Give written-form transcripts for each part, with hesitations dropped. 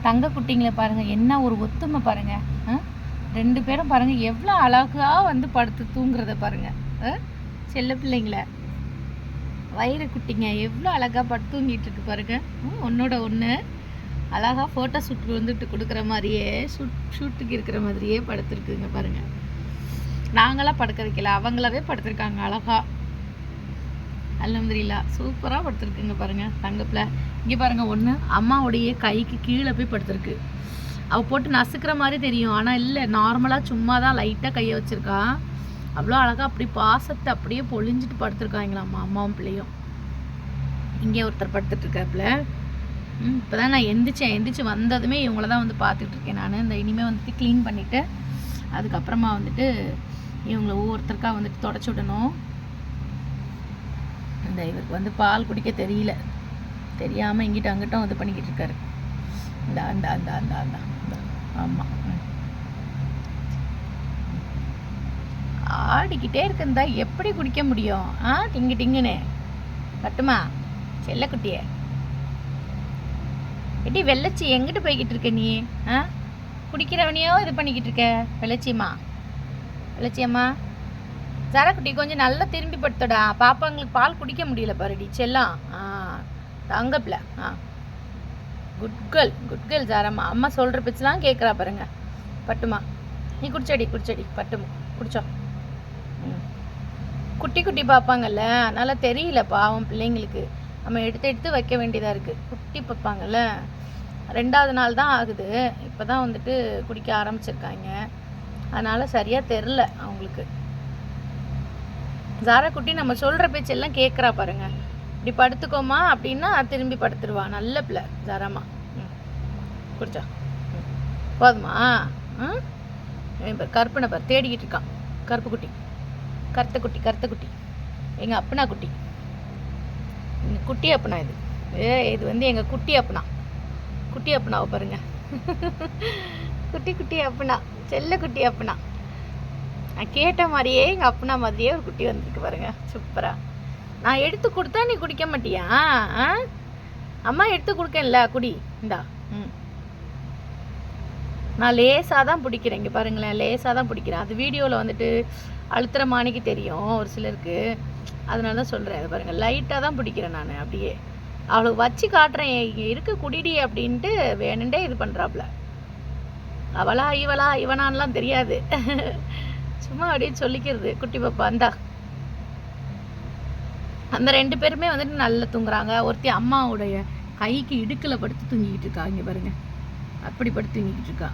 தங்க குட்டிங்களை பாருங்கள், என்ன ஒரு ஒத்துமை பாருங்கள். 2 பேரும் பாருங்கள் எவ்வளோ அழகாக வந்து படுத்து தூங்குறத பாருங்கள். செல்ல பிள்ளைங்கள வயிறு குட்டிங்க எவ்வளோ அழகாக படுத்து தூங்கிட்டு இருக்கு பாருங்கள். ஒன்றோட ஒன்று அழகாக ஃபோட்டோ ஷூட் வந்துட்டு கொடுக்குற மாதிரியே ஷூட்டுக்கு இருக்கிற மாதிரியே படுத்துருக்குங்க பாருங்கள். நாங்களாம் படுக்க வைக்கல, அவங்களாவே படுத்துருக்காங்க அழகாக. அல்ஹம்துலில்லாஹ் சூப்பராக படுத்துருக்குங்க பாருங்கள் தங்கப்பில். இங்கே பாருங்கள், ஒன்று அம்மாவுடைய கைக்கு கீழே போய் படுத்துருக்கு. அவள் போட்டு நசுக்கிற மாதிரி தெரியும், ஆனால் இல்லை, நார்மலாக சும்மா தான் லைட்டாக கையை வச்சுருக்கா. அவ்வளோ அழகாக அப்படி பாசத்தை அப்படியே பொழிஞ்சிட்டு படுத்துருக்காங்களாம்மா அம்மாவும் பிள்ளையும். இங்கே ஒருத்தர் படுத்துட்ருக்காப்புல. இப்போ தான் நான் எந்திரிச்சு வந்ததுமே இவங்கள தான் வந்து பார்த்துட்ருக்கேன் நான். இந்த இனிமேல் வந்துட்டு க்ளீன் பண்ணிவிட்டு அதுக்கப்புறமா வந்துட்டு இவங்கள ஒவ்வொருத்தருக்காக வந்துட்டு தொடச்சி விடணும். இந்த இவருக்கு வந்து பால் குடிக்க தெரியல, தெரியாமல் இங்கிட்ட அங்கிட்டும் இது பண்ணிக்கிட்டு இருக்காரு. இந்த அந்த அந்த அந்த அந்த ஆமாம், ஆடிக்கிட்டே இருக்குந்தா எப்படி குடிக்க முடியும்? டிங்கு டிங்குன்னு கட்டுமா செல்லக்குட்டியே. எட்டி வெள்ளச்சி எங்கிட்டு போய்கிட்டு இருக்க நீ? குடிக்கிறவனையோ இது பண்ணிக்கிட்டு இருக்க வெள்ளச்சியம்மா. வெள்ளச்சியம்மா ஜரக்குட்டி கொஞ்சம் நல்லா திரும்பி படுத்தடா, பாப்பாங்களுக்கு பால் குடிக்க முடியல பாருடி செல்லம். தங்கப்பில் குட் கேர்ள் ஜாரம்மா. அம்மா சொல்கிற பிச்சுலாம் கேட்குறா பாருங்க. பட்டுமா நீ குடிச்சடி பட்டுமா குடிச்சோ. குட்டி குட்டி பார்ப்பாங்கல்ல, அதனால் தெரியல பாவம் பிள்ளைங்களுக்கு. நம்ம எடுத்து வைக்க வேண்டியதாக இருக்குது. குட்டி பார்ப்பாங்கல்ல, 2வது நாள் தான் ஆகுது, இப்போ தான் வந்துட்டு குடிக்க ஆரம்பிச்சிருக்காங்க. அதனால் சரியாக தெரில அவங்களுக்கு. ஜாரா குட்டி நம்ம சொல்கிற பேச்செல்லாம் கேட்குறா பாருங்க. இப்படி படுத்துக்கோமா அப்படின்னா திரும்பி படுத்துருவா. நல்ல பிள்ளை ஜாராமா. குடிச்சா போதுமா? கருப்பனை பார் தேடிக்கிட்டு இருக்கான். கருப்பு குட்டி, கருத்த குட்டி எங்கள் அப்பனா குட்டி. குட்டி அப்பனா இது வந்து எங்கள் குட்டி அப்பனாவை பாருங்க. குட்டி அப்பனா, செல்ல குட்டி அப்பனா. நான் கேட்ட மாதிரியே எங்கள் அப்பனா மாதிரியே ஒரு குட்டி வந்திருக்கு பாருங்க, சூப்பரா. நான் எடுத்து கொடுத்தா நீ குடிக்க மாட்டியா? அம்மா எடுத்து கொடுக்கல, குடி இந்தா. நான் லேசாக தான் பிடிக்கிறேன், இங்கே பாருங்களேன், லேசாக தான் பிடிக்கிறேன். அது வீடியோவில் வந்துட்டு அழுத்துற மாணிக்கு தெரியும் ஒரு சிலருக்கு, அதனால தான் சொல்கிறேன். அது பாருங்கள், லைட்டாக தான் பிடிக்கிறேன் நான். அப்படியே அவளுக்கு வச்சு காட்டுறேன், இங்கே இருக்க குடிடி அப்படின்ட்டு வேணுண்டே இது பண்ணுறாப்புல. அவளா இவனான்லாம் தெரியாது, சும்மா அப்படியே சொல்லிக்கிறது. குட்டி பாப்பா அந்தா. அந்த 2 பேருமே வந்துட்டு நல்லா தூங்குறாங்க. ஒருத்தி அம்மாவுடைய கைக்கு இடுக்கில் படுத்து தூங்கிக்கிட்டு இருக்கா. இங்கே பாருங்க, அப்படி படுத்து தூங்கிக்கிட்டு இருக்கா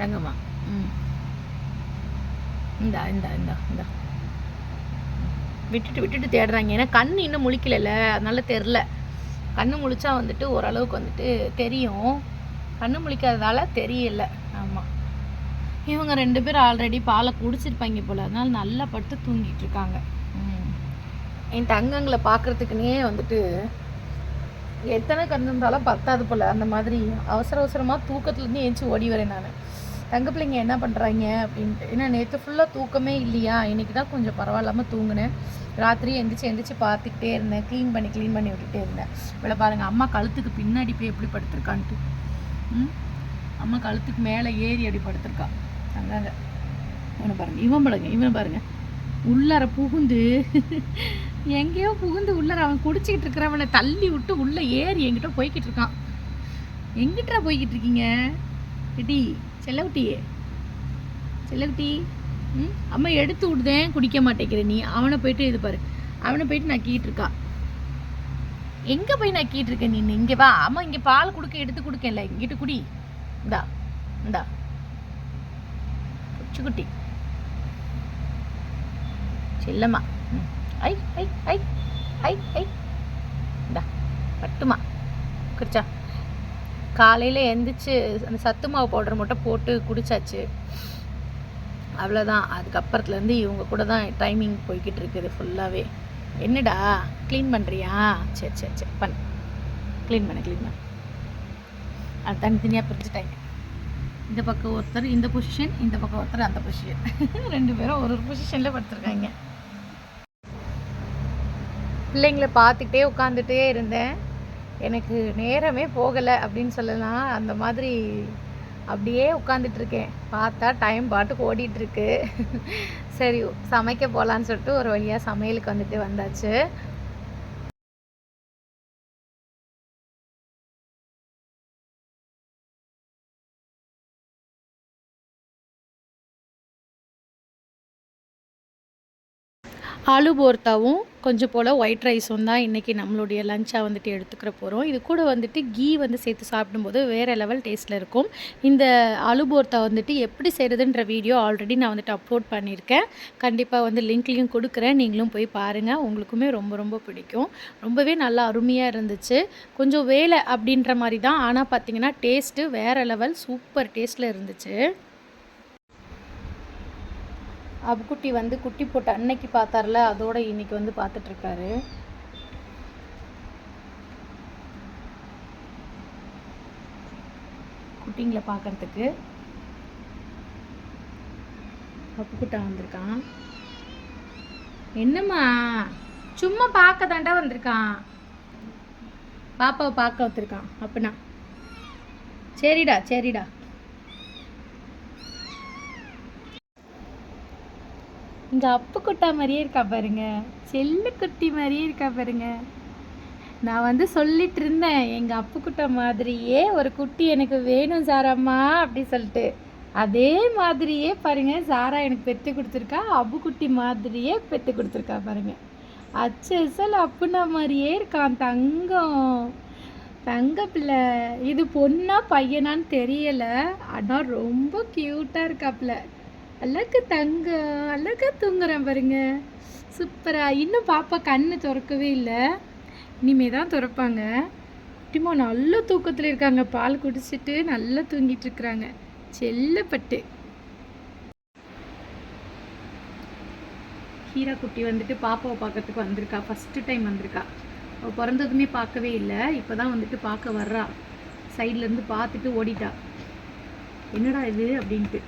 தங்கம்மா. இந்தா இந்தா இந்தா இந்தா விட்டுட்டு தேடுறாங்க. ஏன்னா கண் இன்னும் முழிக்கல, அதனால தெரில. கண்ணு முழிச்சா வந்துட்டு ஓரளவுக்கு வந்துட்டு தெரியும், கண்ணு முழிக்காததால தெரியல. ஆமாம், இவங்க 2 பேரும் ஆல்ரெடி பாலை குடிச்சிருப்பாங்க போல், அதனால நல்லா படுத்து தூங்கிட்டு இருக்காங்க. என் தங்கங்களை பார்க்குறதுக்குன்னே வந்துட்டு எத்தனை கண் இருந்தாலும் பத்தாது போல், அந்த மாதிரி அவசரமாக தூக்கத்துலேருந்து ஏஞ்சி ஓடி வரேன் நான். தங்க பிள்ளைங்க என்ன பண்ணுறாங்க அப்படின்ட்டு. ஏன்னா நேற்று ஃபுல்லாக தூக்கமே இல்லையா, இன்றைக்கி தான் கொஞ்சம் பரவாயில்லாமல் தூங்கினேன். ராத்திரி எந்திரிச்சு பார்த்துக்கிட்டே இருந்தேன், க்ளீன் பண்ணி விட்டுட்டே இருந்தேன். இவ்வளோ பாருங்கள், அம்மா கழுத்துக்கு பின்னாடி போய் எப்படி படுத்துருக்கான்ட்டு. அம்மா கழுத்துக்கு மேலே ஏறி அப்படி படுத்துருக்கா தங்காங்க. இவன் பாருங்க உள்ளார புகுந்து எங்கேயோ புகுந்து உள்ளார அவன் குடிச்சிக்கிட்டு இருக்கிறவனை தள்ளி விட்டு உள்ளே ஏறி என்கிட்ட போய்கிட்டு இருக்கான். எங்கிட்டா போய்கிட்டு இருக்கீங்க எடி செல்லக்குட்டியே? அம்மா எடுத்து விடுதேன், குடிக்க மாட்டேங்கிற நீ. அவனை போயிட்டு இது பாரு, அவனை போயிட்டு நக்கிட்டு இருக்கா. எங்கே போய் நக்கிட்டு இருக்க நீ? இங்கே வா, அம்மா இங்கே பால் எடுத்து கொடுக்கல, இங்கிட்டு குடி. இந்தா குட்டி செல்லம்மா. ஐ ஐ ஐ ஐ ஐ இந்தா பட்டுமா குடிச்சா. காலையில் எந்திரிச்சு அந்த சத்து மாவு பவுடர் மட்டும் போட்டு குடிச்சாச்சு, அவ்வளோதான். அதுக்கப்புறத்துலேருந்து இவங்க கூட தான் டைமிங் போய்கிட்டு இருக்குது ஃபுல்லாகவே. என்னடா க்ளீன் பண்ணுறியா? சரி பண்ணு, க்ளீன் பண்ண. அது தனித்தனியாக பிரிச்சுட்டாங்க. இந்த பக்கம் ஒருத்தர் இந்த பொசிஷன், இந்த பக்கம் ஒருத்தர் அந்த பொசிஷன். 2 பேரும் ஒரு பொசிஷனில் படுத்துருக்காங்க. பிள்ளைங்களை பார்த்துக்கிட்டே உட்காந்துட்டே இருந்தேன். எனக்கு நேரமே போகலை அப்படின்னு சொல்லலாம். அந்த மாதிரி அப்படியே உட்காந்துட்ருக்கேன். பார்த்தா டைம் பாட்டுக்கு ஓடிட்டுருக்கு. சரி சமைக்க போகலான்னு சொல்லிட்டு ஒரு வழியாக சமையலுக்கு வந்துட்டு வந்தாச்சு. ஆலு போர்த்தாவும் கொஞ்சம் போல் ஒயிட் ரைஸும் தான் இன்றைக்கி நம்மளுடைய லஞ்சாக வந்துட்டு எடுத்துக்கிற போகிறோம். இது கூட வந்துட்டு கீ வந்து சேர்த்து சாப்பிடும்போது வேறு லெவல் டேஸ்ட்டில் இருக்கும். இந்த ஆலு போர்த்தா வந்துட்டு எப்படி செய்கிறதுன்ற வீடியோ ஆல்ரெடி நான் வந்துட்டு அப்லோட் பண்ணியிருக்கேன். கண்டிப்பாக வந்து லிங்க்லேயும் கொடுக்குறேன், நீங்களும் போய் பாருங்கள். உங்களுக்குமே ரொம்ப ரொம்ப பிடிக்கும். ரொம்பவே நல்லா அருமையாக இருந்துச்சு. கொஞ்சம் வேலை அப்படின்ற மாதிரி தான், ஆனால் பார்த்திங்கன்னா டேஸ்ட்டு வேறு லெவல் சூப்பர் டேஸ்ட்டில் இருந்துச்சு. அப்புக்குட்டி வந்து குட்டி போட்ட அன்னைக்கு பார்த்தார்ல, அதோட இன்னைக்கு வந்து பார்த்துட்ருக்காரு. குட்டிங்களை பார்க்கறதுக்கு அப்புக்குட்டா வந்திருக்கான். என்னம்மா சும்மா பார்க்க தாண்டா வந்திருக்கான், பாப்பாவை பார்க்க வந்திருக்கான் அப்படின்னா. சரிடா சரிடா. இங்கே அப்புக்குட்டா மாதிரியே இருக்கா பாருங்க, செல்லுக்குட்டி மாதிரியே இருக்கா பாருங்க. நான் வந்து சொல்லிட்டு இருந்தேன், எங்கள் அப்புக்குட்டா மாதிரியே ஒரு குட்டி எனக்கு வேணும் சாராம்மா அப்படி சொல்லிட்டு. அதே மாதிரியே பாருங்க சாரா எனக்கு பெற்று கொடுத்துருக்கா, அப்புக்குட்டி மாதிரியே பெற்று கொடுத்துருக்கா பாருங்க. அச்சல் அப்புனா மாதிரியே இருக்கான் தங்கம், தங்க பிள்ளை. இது பொண்ணா பையனான்னு தெரியலை, ஆனால் ரொம்ப க்யூட்டாக இருக்காப்புல. அழகு தங்க, அழகா தூங்குறேன் பாருங்க, சூப்பரா. இன்னும் பாப்பா கண்ணு திறக்கவே இல்லை, இனிமே தான் திறப்பாங்க. குட்டிமா நல்ல தூக்கத்தில் இருக்காங்க, பால் குடிச்சிட்டு நல்லா தூங்கிட்டு இருக்கிறாங்க, செல்லப்பட்டு. ஹீரா குட்டி வந்துட்டு பாப்பாவை பார்க்கறதுக்கு வந்திருக்கா, ஃபஸ்ட்டு டைம் வந்திருக்கா. அவள் பிறந்ததுமே பார்க்கவே இல்லை, இப்போ தான் வந்துட்டு பார்க்க வர்றா. சைட்லேருந்து பார்த்துட்டு ஓடிட்டா, என்னடா இது அப்படின்ட்டு.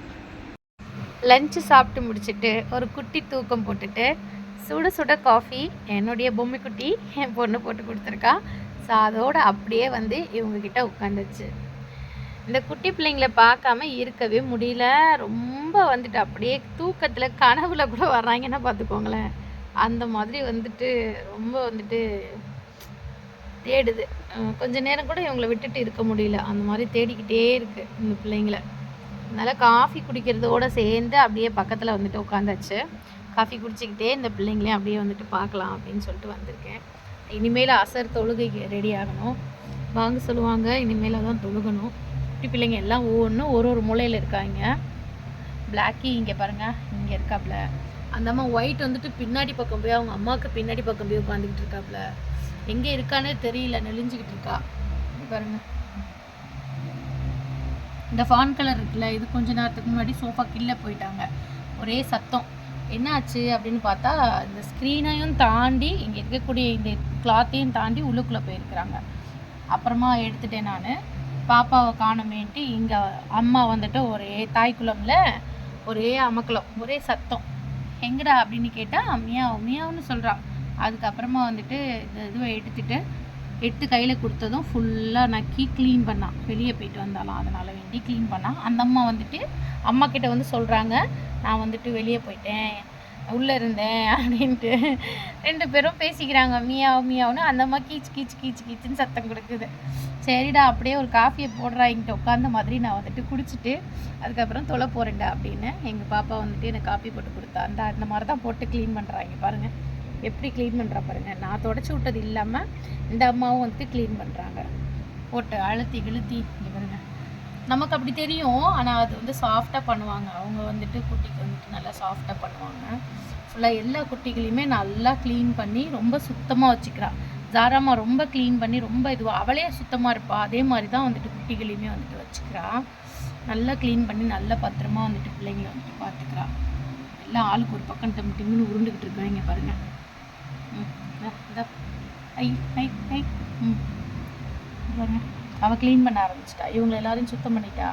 லஞ்சு சாப்பிட்டு முடிச்சுட்டு ஒரு குட்டி தூக்கம் போட்டுட்டு சுட சுட காஃபி என்னுடைய பொம்மை குட்டி என் பொண்ணு போட்டு கொடுத்துருக்கா. ஸோ அதோடு அப்படியே வந்து இவங்கக்கிட்ட உட்காந்துச்சு. இந்த குட்டி பிள்ளைங்களை பார்க்காம இருக்கவே முடியல. ரொம்ப வந்துட்டு அப்படியே தூக்கத்தில் கனவுல கூட வர்றாங்கன்னா பார்த்துக்கோங்களேன். அந்த மாதிரி வந்துட்டு ரொம்ப வந்துட்டு தேடுது. கொஞ்ச நேரம் கூட இவங்களை விட்டுட்டு இருக்க முடியல, அந்த மாதிரி தேடிக்கிட்டே இருக்குது இந்த பிள்ளைங்களை. அதனால் காஃபி குடிக்கிறதோடு சேர்ந்து அப்படியே பக்கத்தில் வந்துட்டு உட்காந்தாச்சு. காஃபி குடிச்சிக்கிட்டே இந்த பிள்ளைங்களையும் அப்படியே வந்துட்டு பார்க்கலாம் அப்படின்னு சொல்லிட்டு வந்திருக்கேன். இனிமேல் அசர் தொழுகைக்கு ரெடி ஆகணும், வாங்க சொல்லுவாங்க, இனிமேல் தான் தொழுகணும். குட்டி பிள்ளைங்க எல்லாம் ஒவ்வொன்றும் ஒரு ஒரு மூலையில் இருக்காங்க. பிளாக்கி இங்கே பாருங்கள், இங்கே இருக்காப்புல. அந்த அம்மா ஒயிட் வந்துட்டு பின்னாடி பக்கம் போய் அவங்க அம்மாவுக்கு பின்னாடி பக்கம் போய் உட்காந்துக்கிட்டு இருக்காப்புல. எங்கே இருக்கானே தெரியல, நெளிஞ்சிக்கிட்டு இருக்கா பாருங்கள். இந்த ஃபான் கலர் இருக்குல்ல, இது கொஞ்ச நேரத்துக்கு முன்னாடி சோஃபா கீழே போயிட்டாங்க, ஒரே சத்தம். என்ன ஆச்சு அப்படின்னு பார்த்தா இந்த ஸ்க்ரீனையும் தாண்டி இங்கே இருக்கக்கூடிய இந்த கிளாத்தையும் தாண்டி உள்ளுக்குள்ளே போயிருக்கிறாங்க. அப்புறமா எடுத்துட்டேன் நான், பாப்பாவை காணமேன்ட்டு இங்கே அம்மா வந்துட்டு ஒரே தாய்க்குளம்ல ஒரே அமக்கலம், ஒரே சத்தம். எங்கடா அப்படின்னு கேட்டால் மியாவ் மியாவுன்னு சொல்கிறான். அதுக்கப்புறமா வந்துட்டு இந்த இதுவை எடுத்து கையில் கொடுத்ததும் ஃபுல்லாக நக்கி க்ளீன் பண்ணான். வெளியே போயிட்டு வந்தாலும் அதனால் வேண்டி க்ளீன் பண்ணான். அந்த அம்மா வந்துட்டு அம்மா கிட்ட வந்து சொல்கிறாங்க, நான் வந்துட்டு வெளியே போயிட்டேன், உள்ளே இருந்தேன் அப்படின்ட்டு. ரெண்டு பேரும் பேசிக்கிறாங்க மியாவ் மியாவுன்னு. அந்த அம்மா கீச்சு கீச்சு கீச்சு கீச்சுன்னு சத்தம் கொடுக்குது. சரிடா அப்படியே ஒரு காஃபியை போடுறா இங்கிட்ட உட்காந்த மாதிரி நான் வந்துட்டு குடிச்சிட்டு அதுக்கப்புறம் தொலை போகிறேன்டா அப்படின்னு எங்கள் பாப்பா வந்துட்டு எனக்கு காஃபி போட்டு கொடுத்தா. அந்த மாதிரி தான் போட்டு க்ளீன் பண்ணுறாங்க பாருங்கள், எப்படி க்ளீன் பண்ணுறா பாருங்கள். நான் தொடச்சி விட்டது இல்லாமல் இந்த அம்மாவும் வந்துட்டு க்ளீன் பண்ணுறாங்க, போட்டு அழுத்தி இழுத்தி. இங்கே பாருங்கள், நமக்கு அப்படி தெரியும், ஆனால் அது வந்து சாஃப்டாக பண்ணுவாங்க. அவங்க வந்துட்டு குட்டிக்கு வந்துட்டு நல்லா சாஃப்டாக பண்ணுவாங்க. ஃபுல்லாக எல்லா குட்டிகளையுமே நல்லா க்ளீன் பண்ணி ரொம்ப சுத்தமாக வச்சுக்கிறா. ஜாராமா ரொம்ப க்ளீன் பண்ணி ரொம்ப இதுவாக அவளே சுத்தமாக இருப்பாள், அதே மாதிரி தான் வந்துட்டு குட்டிகளையுமே வந்துட்டு வச்சுக்கிறா. நல்லா க்ளீன் பண்ணி நல்லா பத்திரமா வந்துட்டு பிள்ளைங்களை வந்துட்டு பார்த்துக்கிறா. எல்லாம் ஆளுக்கு ஒரு பக்கம் டிம்னு உருண்டுக்கிட்டு இருக்காங்க பாருங்கள். அவள் க்ளீன் பண்ண ஆரம்பிச்சிட்டா, இவங்க எல்லாரையும் சுத்தம் பண்ணிட்டா.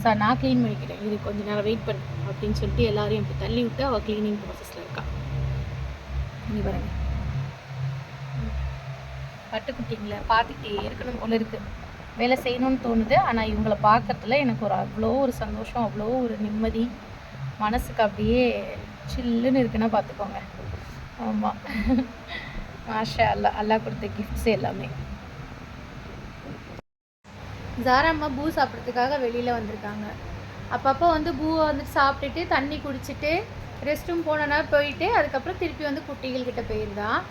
சார் நான் க்ளீன் பண்ணிக்கிட்டேன், இது கொஞ்சம் நேரம் வெயிட் பண்ணு அப்படின்னு சொல்லிட்டு எல்லாரையும் இப்படி தள்ளி விட்டு அவள் க்ளீனிங் ப்ராசஸில் இருக்கா. இங்கே பாருங்க, பட்டுக்குட்டிங்களை பார்த்துக்கிட்டே இருக்கணும் போல இருக்குது. வேலை செய்யணும்னு தோணுது. ஆனால் இவங்கள பார்க்கறதுல எனக்கு அவ்வளோ ஒரு சந்தோஷம், அவ்வளோ ஒரு நிம்மதி, மனசுக்கு அப்படியே சில்லுன்னு இருக்குன்னா பார்த்துக்கோங்க. ஆமாம், மாஷா அல்லா கொடுத்த கிஃப்ட்ஸ் எல்லாமே. ஜாரா அம்மா பூ சாப்பிட்றதுக்காக வெளியில் வந்திருக்காங்க. அப்பப்போ வந்து பூவை வந்துட்டு சாப்பிட்டுட்டு தண்ணி குடிச்சிட்டு ரெஸ்ட் ரூம் போனோன்னா போயிட்டு அதுக்கப்புறம் திருப்பி வந்து குட்டிகள்கிட்ட போயிருந்தான்.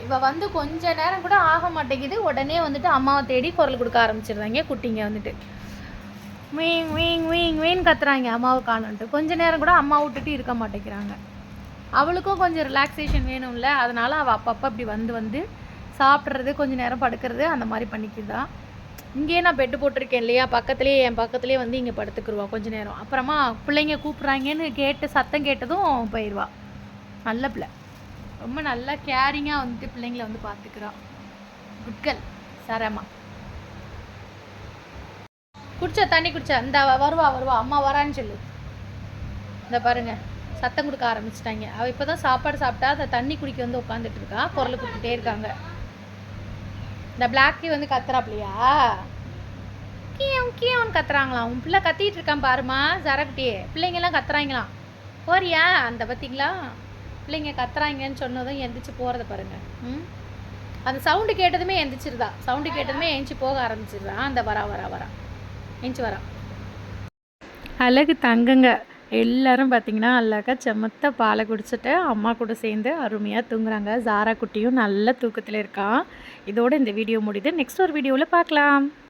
இவள் வந்து கொஞ்ச நேரம் கூட ஆக மாட்டேங்குது, உடனே வந்துட்டு அம்மாவை தேடி குரல் கொடுக்க ஆரம்பிச்சிடுறாங்க. குட்டிங்க வந்துட்டு வீங் வீங் வீங் வீன்னு கத்துறாங்க அம்மாவை காணுன்ட்டு. கொஞ்ச நேரம் கூட அம்மா விட்டுட்டு இருக்க மாட்டேங்கிறாங்க. அவளுக்கும் கொஞ்சம் ரிலாக்ஸேஷன் வேணும்ல, அதனால் அவள் அப்பப்போ இப்படி வந்து சாப்பிட்றது, கொஞ்சம் நேரம் படுக்கிறது அந்த மாதிரி பண்ணிக்கிதான். இங்கேயே நான் பெட்டு போட்டிருக்கேன் இல்லையா, பக்கத்துலேயே என் பக்கத்துலேயே வந்து இங்கே படுத்துக்குருவா கொஞ்ச நேரம். அப்புறமா பிள்ளைங்க கூப்பிட்றாங்கன்னு கேட்டு சத்தம் கேட்டதும் போயிடுவா. நல்ல பிள்ளை, ரொம்ப நல்லா கேரிங்காக வந்துட்டு பிள்ளைங்களை வந்து பார்த்துக்குறான். குட்கல் சரமா. குடிச்சா தண்ணி குடிச்சா இந்த வருவா அம்மா வரான்னு சொல்லு. இந்த பாருங்க சத்தம் கொடுக்க ஆரம்பிச்சிட்டாங்க. அவள் இப்போ தான் சாப்பாடு சாப்பிட்டா அந்த தண்ணி குடிக்க வந்து உட்காந்துட்டு இருக்கா. குரல் கொடுத்துட்டே இருக்காங்க. இந்த பிளாக்கி வந்து கத்துறாப்லையா, கீவன் கத்துறாங்களாம். உன் பிள்ளை கத்திட்டு இருக்கான் பாருமா ஜரக்குட்டியே. பிள்ளைங்கெல்லாம் கத்துறாங்களாம். போறியா அந்த பார்த்தீங்களா, பிள்ளைங்க கத்துறாங்கன்னு சொன்னதும் எந்திரிச்சு போகிறத பாருங்க. அந்த சவுண்டு கேட்டதுமே எந்திரிச்சிருதா. சவுண்டு கேட்டதுமே எந்திச்சு போக ஆரம்பிச்சிடுறான். அந்த வரா எந்திச்சு வரா. அழகு தங்குங்க எல்லாரும் பார்த்தீங்கன்னா அழகா செமத்த பாலை குடிச்சிட்டு அம்மா கூட சேர்ந்து அருமையாக தூங்குறாங்க. ஜாரா குட்டியும் நல்ல தூக்கத்தில் இருக்கான். இதோட இந்த வீடியோ முடியுது. நெக்ஸ்ட் ஒரு வீடியோவில் பார்க்கலாம்.